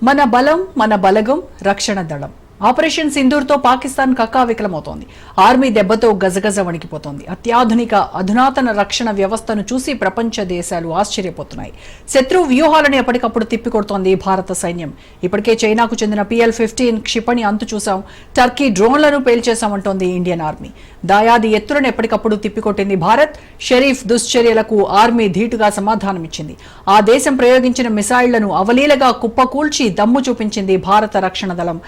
మన బలం మన బలగం రక్షణ దళం ఆపరేషన్ సింధూర్తో పాకిస్తాన్ కక్కావికలమవుతోంది. ఆర్మీ దెబ్బతో గజగజ వణికిపోతోంది. అత్యాధునిక అధునాతన రక్షణ వ్యవస్థను చూసి ప్రపంచ దేశాలు ఆశ్చర్యపోతున్నాయి. శత్రు వ్యూహాలను ఎప్పటికప్పుడు తిప్పికొడుతోంది భారత సైన్యం. ఇప్పటికే చైనాకు చెందిన PL-15 క్షిపణి అంతు చూశాం. టర్కీ డ్రోన్లను పేల్చేశామంటోంది ఇండియన్ ఆర్మీ. దాయాది ఎత్తులను ఎప్పటికప్పుడు తిప్పికొట్టింది భారత్. షరీఫ్ దుశ్చర్యలకు ఆర్మీ ధీటుగా సమాధానమిచ్చింది. ఆ దేశం ప్రయోగించిన మిసైళ్లను అవలీలగా కుప్పకూల్చి దమ్ము చూపించింది భారత రక్షణ దళం.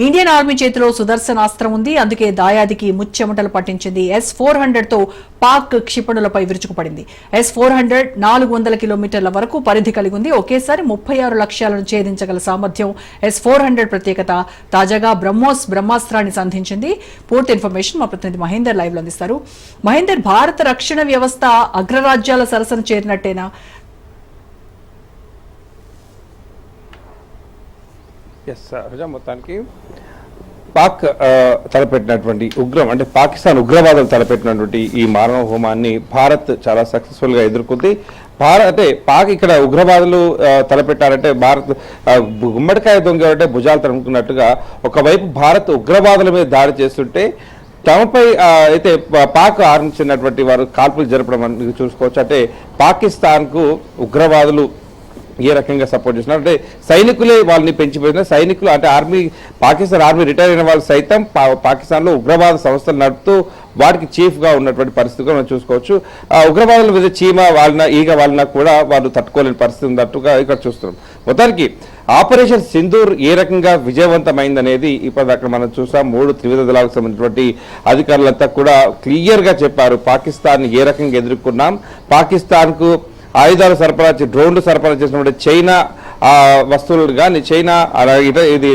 ఇండియన్ ఆర్మీ చేతిలో సుదర్శనాస్త్రం ఉంది. అందుకే దాయాదికి ముచ్చెమటలు పట్టించింది. S-400తో పాక్ క్షిపణులపై విరుచుకుపడింది. S-400 400 కిలోమీటర్ల వరకు పరిధి కలిగి ఉంది. ఒకేసారి 36 లక్ష్యాలను ఛేదించగల సామర్థ్యం S-400 ప్రత్యేకత. తాజాగా బ్రహ్మోస్ బ్రహ్మాస్త్రాన్ని సంధించింది. పూర్తి ఇన్ఫర్మేషన్ మా ప్రతినిధి మహేందర్ లైవ్ లో అందిస్తారు. మహేందర్, భారత రక్షణ వ్యవస్థ అగ్రరాజ్యాల సరసన చేరినట్టేనా? మొత్తానికి పాక్ తలపెట్టినటువంటి అంటే పాకిస్తాన్ ఉగ్రవాదులు తలపెట్టినటువంటి ఈ మారణ హోమాన్ని భారత్ చాలా సక్సెస్ఫుల్ గా ఎదుర్కొంది. అంటే పాక్ ఇక్కడ ఉగ్రవాదులు తలపెట్టారంటే భారత్ గుమ్మడికాయ దొంగ అంటే భుజాలు తరుముకున్నట్టుగా ఒకవైపు భారత్ ఉగ్రవాదుల మీద దాడి చేస్తుంటే తమపై అయితే పాక్ ఆరంభించినటువంటి వారు కాల్పులు జరపడం అని చూసుకోవచ్చు. అంటే పాకిస్తాన్ కు ఉగ్రవాదులు ఏ రకంగా సపోర్ట్ చేస్తున్నారు అంటే సైనికులే వాళ్ళని పెంచిపోయిన సైనికులు అంటే పాకిస్తాన్ ఆర్మీ రిటైర్ అయిన వాళ్ళు సైతం పాకిస్తాన్లో ఉగ్రవాద సంస్థలు నడుపుతూ వాటికి చీఫ్గా ఉన్నటువంటి పరిస్థితిగా మనం చూసుకోవచ్చు. ఉగ్రవాదుల మీద చీమ వాళ్ళ ఈగ వాళ్ళ కూడా వాళ్ళు తట్టుకోలేని పరిస్థితి ఉన్నట్టుగా ఇక్కడ చూస్తున్నాం. మొత్తానికి ఆపరేషన్ సింధూర్ ఏ రకంగా విజయవంతమైందనేది ఇప్పటిదాకా మనం చూసాం. 3 త్రివిధ దళాలకు సంబంధించినటువంటి అధికారులంతా కూడా క్లియర్గా చెప్పారు ఇది ఏ రకంగా ఎదుర్కొన్నాం. పాకిస్తాన్కు ఆయుధాలు సరఫరా డ్రోన్లు సరఫరా చేసినటువంటి చైనా వస్తువులు కానీ చైనా ఇది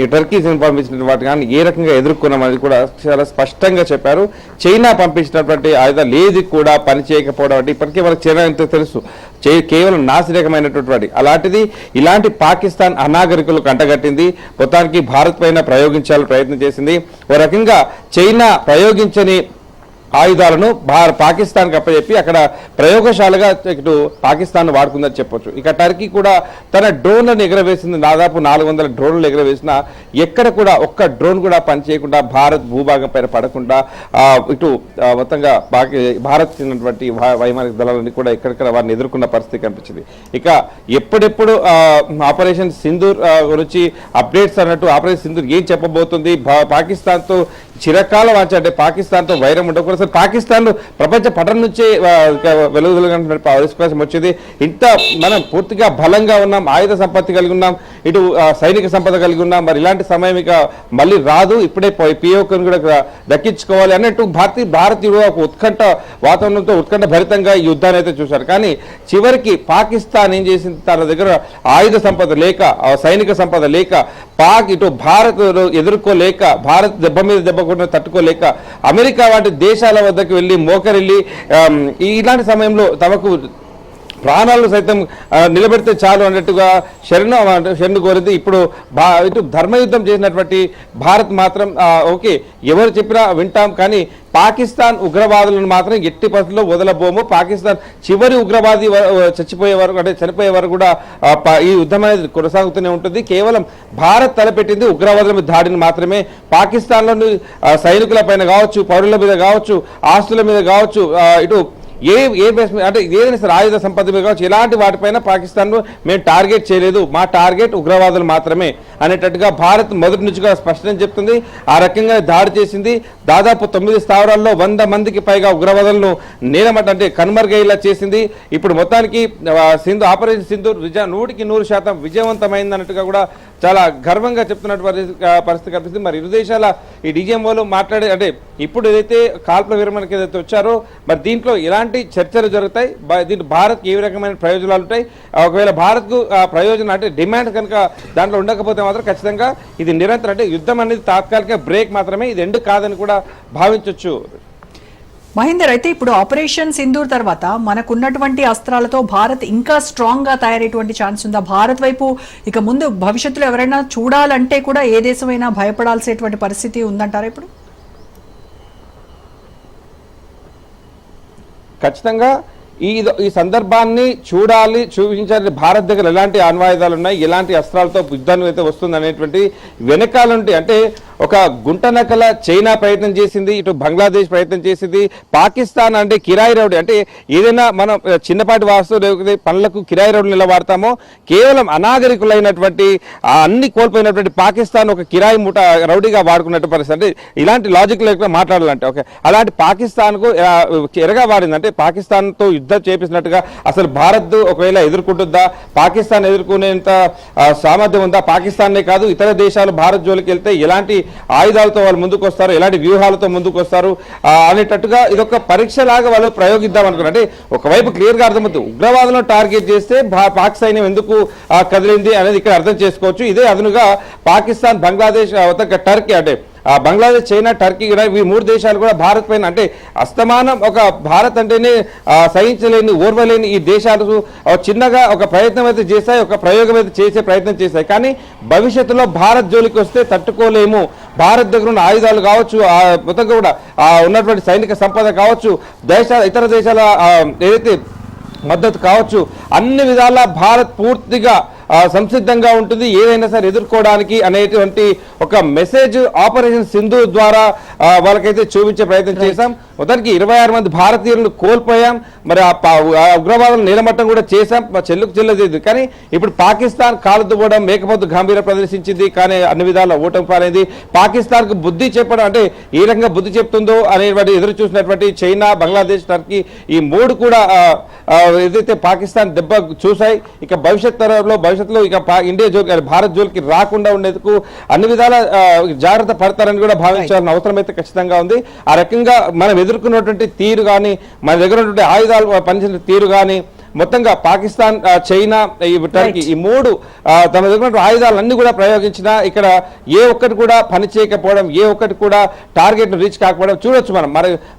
ఈ టర్కీ పంపించిన వాటి కానీ ఏ రకంగా ఎదుర్కొన్నామని కూడా చాలా స్పష్టంగా చెప్పారు. చైనా పంపించినటువంటి ఆయుధాలు ఏది కూడా పని చేయకపోవడం అంటే ఇప్పటికే మనకు చైనా ఎంతో తెలుసు కేవలం నాసిరకమైనటువంటి అలాంటిది ఇలాంటి పాకిస్తాన్ అనాగరికులకు అంటగట్టింది. మొత్తానికి భారత్ పైన ప్రయోగించాలని ప్రయత్నం చేసింది. ఓ రకంగా చైనా ప్రయోగించని ఆయుధాలను పాకిస్తాన్కి అప్పచెప్పి అక్కడ ప్రయోగశాలగా ఇటు పాకిస్తాన్ వాడుకుందని చెప్పొచ్చు. ఇక టర్కీ కూడా తన డ్రోన్లను ఎగరవేసింది. దాదాపు 400 డ్రోన్లు ఎగరవేసినా ఎక్కడ కూడా ఒక్క డ్రోన్ కూడా పనిచేయకుండా భారత్ భూభాగం పైన పడకుండా ఇటు మొత్తంగా భారత్ చెందినటువంటి వైమానిక దళాలని కూడా ఎక్కడెక్కడ వారిని ఎదుర్కొన్న పరిస్థితి కనిపించింది. ఇక ఎప్పుడెప్పుడు ఆపరేషన్ సింధూర్ గురించి అప్డేట్స్ అన్నట్టు ఆపరేషన్ సింధూర్ ఏం చెప్పబోతుంది, పాకిస్తాన్తో చిరకాల వాంఛ అంటే పాకిస్తాన్తో వైరం ఉండకూడదు, పాకిస్తాన్ ప్రపంచ పటం నుంచే వెలుగుదల అవకాశం వచ్చింది. ఇంత మనం పూర్తిగా బలంగా ఉన్నాం, ఆయుధ సంపత్తి కలిగి ఉన్నాం, ఇటు సైనిక సంపద కలిగి ఉన్నాం. మరి ఇలాంటి సమయం ఇక మళ్ళీ రాదు, ఇప్పుడే POKను కూడా దక్కించుకోవాలి అన్నట్టు భారతీయుడు ఒక ఉత్కంఠ వాతావరణంతో ఉత్కంఠ భరితంగా ఈ యుద్ధాన్ని అయితే చూశారు. కానీ చివరికి పాకిస్తాన్ ఏం చేసింది, తన దగ్గర ఆయుధ సంపద లేక సైనిక సంపద లేక ఇటు భారత్ ఎదుర్కోలేక భారత్ దెబ్బ మీద దెబ్బ కూడా తట్టుకోలేక అమెరికా వంటి దేశాల వద్దకు వెళ్ళి మోకరిల్లి ఇలాంటి సమయంలో తమకు ప్రాణాలను సైతం నిలబెడితే చాలు అన్నట్టుగా శరణు కోరింది. ఇప్పుడు ఇటు ధర్మయుద్ధం చేసినటువంటి భారత్ మాత్రం ఓకే ఎవరు చెప్పినా వింటాం, కానీ పాకిస్తాన్ ఉగ్రవాదులను మాత్రం ఎట్టి పరిస్థితుల్లో వదలబోము. పాకిస్తాన్ చివరి ఉగ్రవాది చనిపోయే వరకు కూడా ఈ యుద్ధం అనేది కొనసాగుతూనే ఉంటుంది. కేవలం భారత్ తలపెట్టింది ఉగ్రవాదుల మీద దాడిని మాత్రమే. పాకిస్తాన్లోని సైనికుల పైన కావచ్చు, పౌరుల మీద కావచ్చు, ఆస్తుల మీద కావచ్చు, ఇటు ఏ బేస్ అంటే ఏదైనా సరే ఆయుధ సంపద మీద కావచ్చు ఎలాంటి వాటిపైన పాకిస్తాన్ను మేము టార్గెట్ చేయలేదు, మా టార్గెట్ ఉగ్రవాదులు మాత్రమే అనేటట్టుగా భారత్ మొదటి నుంచి కూడా స్పష్టంగా చెప్తుంది. ఆ రకంగా దాడి చేసింది. దాదాపు 9 స్థావరాల్లో 100 మందికి పైగా ఉగ్రవాదులను అంటే కనుమరుగయ్యేలా చేసింది. ఇప్పుడు మొత్తానికి ఆపరేషన్ సింధూర్ 100% విజయవంతమైంది అన్నట్టుగా కూడా చాలా గర్వంగా చెప్తున్నటువంటి పరిస్థితి కనిపిస్తుంది. మరి ఇరు దేశాల ఈ DGMOలు మాట్లాడే అంటే ఇప్పుడు ఏదైతే కాల్పుల విరమణకి ఏదైతే వచ్చారో మరి దీంట్లో ఎలాంటి చర్చలు జరుగుతాయి, దీంట్లో భారత్కి ఏ రకమైన ప్రయోజనాలు ఉంటాయి, ఒకవేళ భారత్కు ప్రయోజనం అంటే డిమాండ్ కనుక దాంట్లో ఉండకపోతే మాత్రం ఖచ్చితంగా ఇది నిరంతరం అంటే యుద్ధం అనేది తాత్కాలిక బ్రేక్ మాత్రమే, ఇది ఎండ్ కాదని కూడా భావించవచ్చు. మహేందర్, అయితే ఇప్పుడు ఆపరేషన్ సింధూర్ తర్వాత మనకున్నటువంటి అస్త్రాలతో భారత్ ఇంకా స్ట్రాంగ్ గా తయారయ్యేటువంటి ఛాన్స్ ఉందా? భారత్ వైపు ఇక ముందు భవిష్యత్తులో ఎవరైనా చూడాలంటే కూడా ఏ దేశమైనా భయపడాల్సేటువంటి పరిస్థితి ఉందంటారా ఇప్పుడు? ఖచ్చితంగా ఈ సందర్భాన్ని చూపించాలి. భారత్ దగ్గర ఎలాంటి ఆన్వాయుధాలు ఉన్నాయి, ఎలాంటి అస్త్రాలతో యుద్ధాన్ని అయితే వస్తుంది అనేటువంటి వెనకాల నుండి అంటే ఒక గుంటనకల చైనా ప్రయత్నం చేసింది, ఇటు బంగ్లాదేశ్ ప్రయత్నం చేసింది, పాకిస్తాన్ అంటే కిరాయి రౌడీ అంటే ఏదైనా మనం చిన్నపాటి వాస్తు పనులకు కిరాయి రౌడీలు ఎలా వాడతామో కేవలం అనాగరికులైనటువంటి అన్ని కోల్పోయినటువంటి పాకిస్తాన్ ఒక కిరాయి మూట రౌడీగా వాడుకున్నట్టు పరిస్థితి. అంటే ఇలాంటి లాజిక్ లేకుండా మాట్లాడాలంటే ఓకే అలాంటి పాకిస్తాన్కు ఎరగా వాడింది. అంటే పాకిస్తాన్తో యుద్ధం చేపించినట్టుగా అసలు భారత్ ఒకవేళ ఎదుర్కొంటుందా, పాకిస్తాన్ ఎదుర్కొనేంత సామర్థ్యం ఉందా, పాకిస్తాన్నే కాదు ఇతర దేశాలు భారత్ జోలికి వెళ్తే ఎలాంటి ఆయుధాలతో వాళ్ళు ముందుకు వస్తారు, ఎలాంటి వ్యూహాలతో ముందుకు వస్తారు అనేటట్టుగా ఇదొక పరీక్ష లాగా వాళ్ళు ప్రయోగిద్దాం అనుకున్నారు. అంటే ఒకవైపు క్లియర్ గా అర్థమవుతుంది ఉగ్రవాదులను టార్గెట్ చేస్తే పాక్ సైన్యం ఎందుకు కదిలింది అనేది ఇక్కడ అర్థం చేసుకోవచ్చు. ఇదే అదనుగా పాకిస్తాన్, బంగ్లాదేశ్, టర్కీ అంటే బంగ్లాదేశ్, చైనా, టర్కీ కూడా ఈ మూడు దేశాలు కూడా భారత్ పైన అంటే అస్తమానం ఒక భారత్ అంటేనే సహించలేని ఓర్వలేని ఈ దేశాలు చిన్నగా ఒక ప్రయత్నం అయితే చేశాయి, ఒక ప్రయోగం అయితే చేసే ప్రయత్నం చేశాయి. కానీ భవిష్యత్తులో భారత్ జోలికి వస్తే తట్టుకోలేము. భారత్ దగ్గర ఉన్న ఆయుధాలు కావచ్చు, మొత్తంగా కూడా ఉన్నటువంటి సైనిక సంపద కావచ్చు, ఇతర దేశాల ఏదైతే మద్దతు కావచ్చు, అన్ని విధాల భారత్ పూర్తిగా సంసిద్ధంగా ఉంటుంది ఏదైనా సరే ఎదుర్కోవడానికి అనేటువంటి ఒక మెసేజ్ ఆపరేషన్ సింధూర్ ద్వారా వాళ్ళకైతే చూపించే ప్రయత్నం చేశాం. మొత్తానికి 26 మంది భారతీయులను కోల్పోయాం. మరి ఆ ఉగ్రవాదులను నీలమట్టం కూడా చేశాం, చెల్లుకు చెల్లలేదు. కానీ ఇప్పుడు పాకిస్తాన్ కాలు దువ్వడం, మేకపోతు గంభీర ప్రదర్శించింది, కానీ అన్ని విధాల ఓటమి పాలైంది. పాకిస్తాన్కు బుద్ధి చెప్పడం అంటే ఏ రకంగా బుద్ధి చెప్తుందో అనేటువంటి ఎదురు చూసినటువంటి చైనా, బంగ్లాదేశ్, టర్కీ ఈ మూడు కూడా ఏదైతే పాకిస్తాన్ దెబ్బ చూశాయి. ఇక భవిష్యత్తులో ఇక ఇండియా జోలికి, భారత్ జోలికి రాకుండా ఉండేందుకు అన్ని విధాల జాగ్రత్త పడతారని కూడా భావించాల్సిన అవసరం అయితే ఖచ్చితంగా ఉంది. ఆ రకంగా మనం ఎదుర్కొన్నటువంటి తీరు కానీ, మన దగ్గర ఉన్నటువంటి ఆయుధాలు పనిచేసిన తీరు కానీ, మొత్తంగా పాకిస్తాన్, చైనా, టర్కీ ఈ మూడు తమ దగ్గర ఆయుధాలన్నీ కూడా ప్రయోగించినా ఇక్కడ ఏ ఒక్కటి కూడా పని చేయకపోవడం, ఏ ఒక్కటి కూడా టార్గెట్ రీచ్ కాకపోవడం చూడొచ్చు.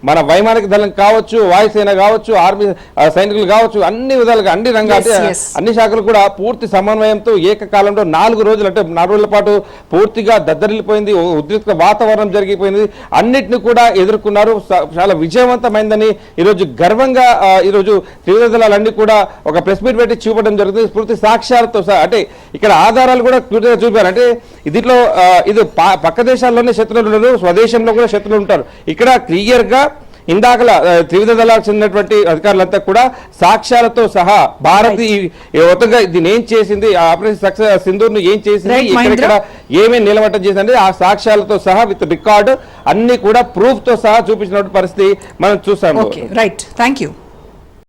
మన వైమానిక దళం కావచ్చు, వాయుసేన కావచ్చు, ఆర్మీ సైనికులు కావచ్చు, అన్ని విధాలుగా అన్ని రంగాలు అన్ని శాఖలు కూడా పూర్తి సమన్వయంతో ఏకకాలంలో 4 రోజులు అంటే 4 రోజుల పాటు పూర్తిగా దద్దరిల్లిపోయింది, ఉద్రిక్త వాతావరణం జరిగిపోయింది. అన్నిటిని కూడా ఎదుర్కొన్నారు. చాలా విజయవంతమైందని ఈరోజు గర్వంగా ఈరోజు త్రివిధ దళాలన్నీ కూడా ఒక ప్రెస్ మీట్ పెట్టి చూపడం జరుగుతుంది పూర్తి సాక్ష్యాలతో సహా. అంటే ఇక్కడ ఆధారాలు కూడా పూర్తిగా చూపారు. అంటే దీంట్లో ఇది పక్క దేశాల్లోనే శత్రువులు ఉన్నారు, స్వదేశంలో కూడా శత్రువులు ఉంటారు. ఇక్కడ క్లియర్ గా ఇందాకల త్రివిధ దళాలకు చెందినటువంటి అధికారులంతా కూడా సాక్ష్యాలతో సహా భారత్ మొత్తంగా దీన్ని ఏం చేసింది, ఆపరేషన్ సక్సెస్ సింధూర్ ను ఏం చేసింది, ఇక్కడ ఏమేమి నిలబట్టం చేసింది ఆ సాక్ష్యాలతో సహా విత్ రికార్డు అన్ని కూడా ప్రూఫ్ తో సహా చూపించినటువంటి పరిస్థితి మనం చూసాము. Right, thank you.